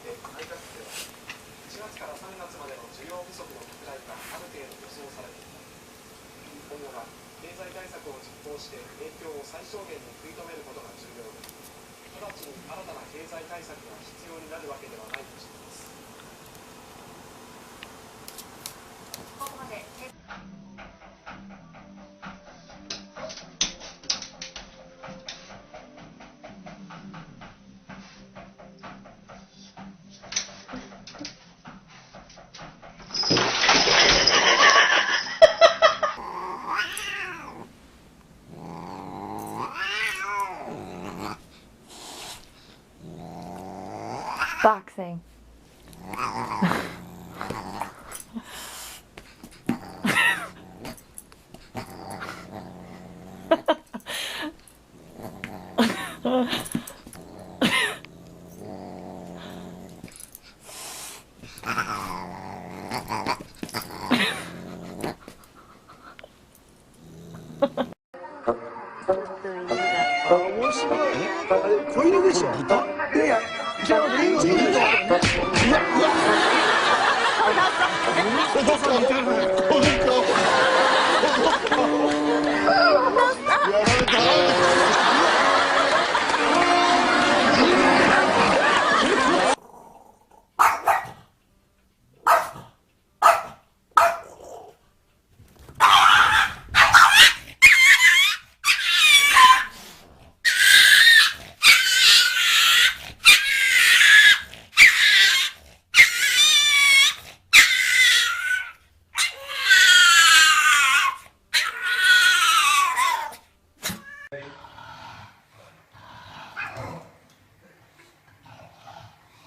て内閣府では1月から3月までの需要不足の拡大がある程度予想されていた。今後は経済対策を実行して影響を最小限に食い止めることが重要で、直ちに新たな経済対策が必要になるわけではないとしています。ここまでboxing.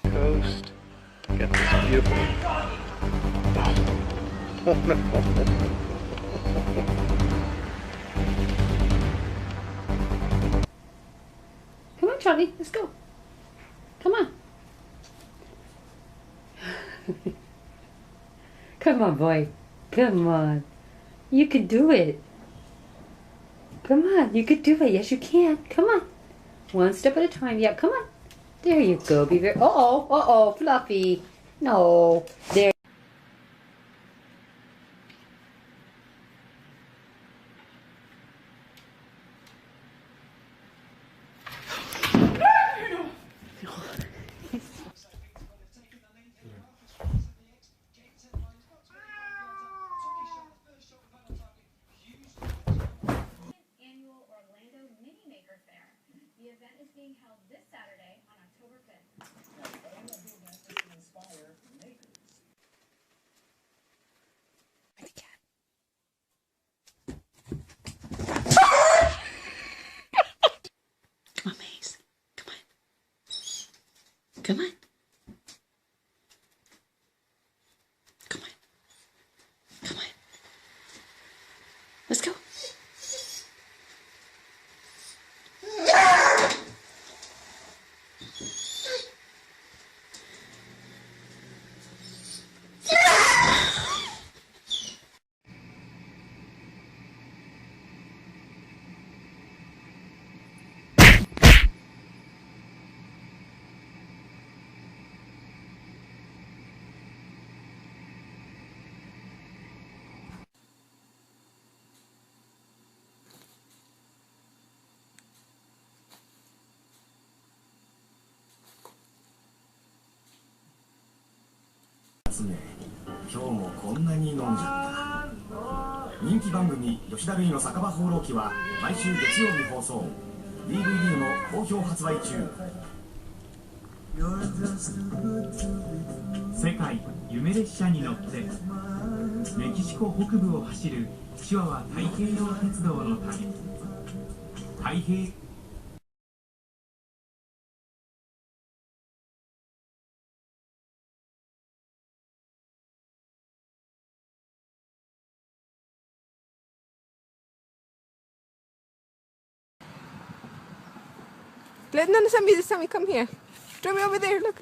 Coast. Get this beautiful. Oh no. Come on, Charlie, let's go. Come on. Come on, boy. Come on. You can do it. Come on, you can do it. Yes, you can. Come on. One step at a time. Yeah, come on. There you go. Be very. Uh-oh, Fluffy. No. There. The event is being held this Saturday on October 5th. Come on, Maze. Come on. Come on. Come on. Come on. Let's go.今日もこんなに飲んじゃった。人気番組吉田類の酒場放浪記は毎週月曜日放送。 DVD も好評発売中。世界夢列車に乗ってメキシコ北部を走るチワワ太平洋鉄道の旅。太平Let none Sammy, come here. Throw me over there, look.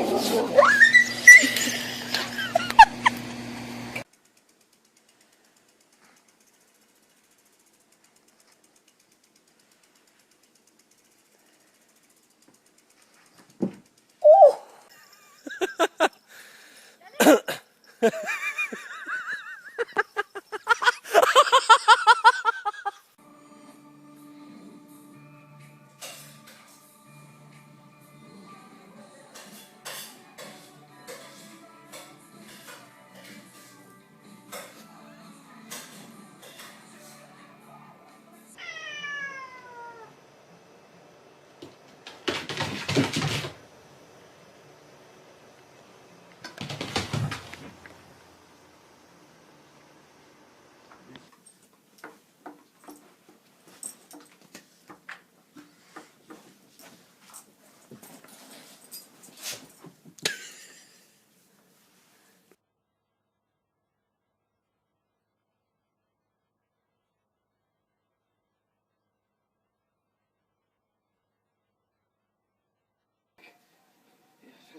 I've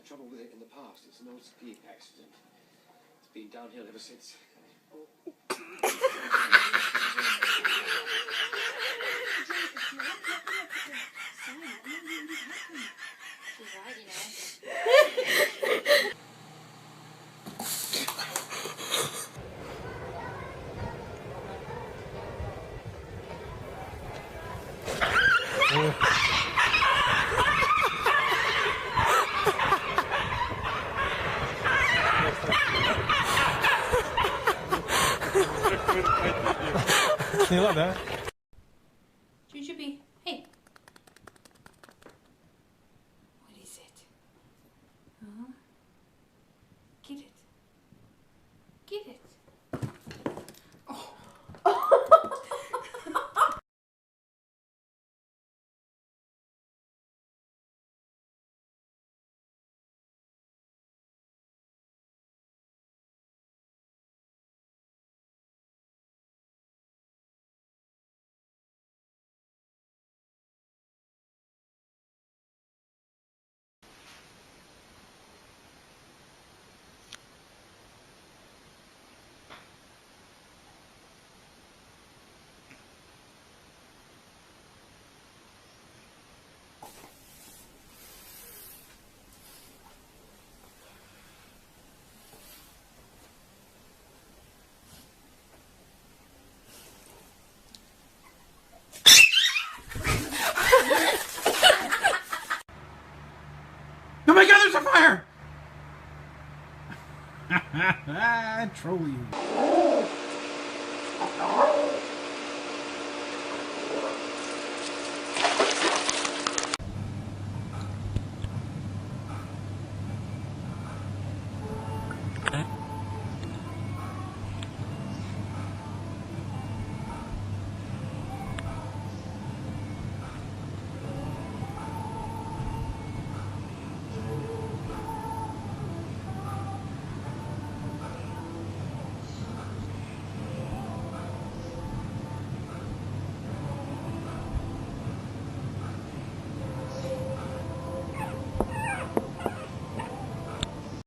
had trouble with it in the past. It's an old skiing accident. It's been downhill ever since. Jujubee, hey. What is it? Huh? Get it. Get it. Oh my god, there's a fire! Troll you.